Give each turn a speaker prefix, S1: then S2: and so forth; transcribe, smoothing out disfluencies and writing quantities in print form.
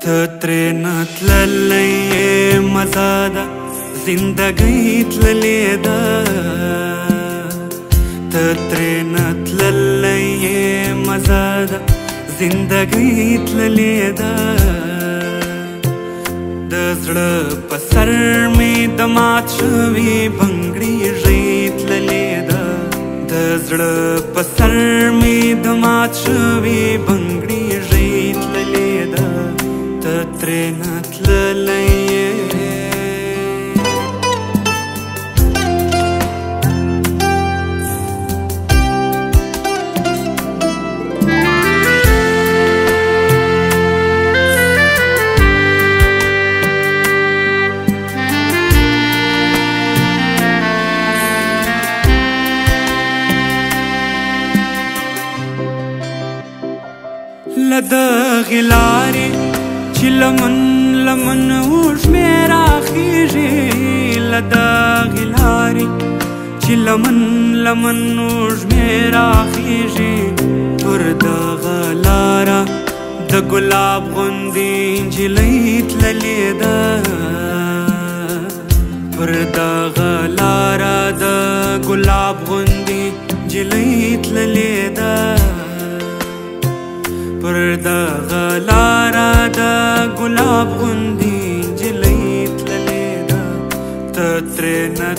S1: تترينا تللي مزادا زندگي تلليدا تترينا تللي مزادا زندگي تلليدا دزړه پسر می دمات شوي بنگړي ریت للیدا دزړه پسر می دمات شوي بنگړي ریت للیدا تترينا تللي لدغې لارې چې لمن لمن وږمې راخیږي لدغې لارې چې لمن لمن وږمې راخیږي پر دغه لاره د ګلاب غوندې نجلۍ تللې ده پر دغه لاره د ګلاب غوندې نجلۍ تللې ده پر دغه لاره د ګلاب غوندې نجلۍ تللې ده تترينا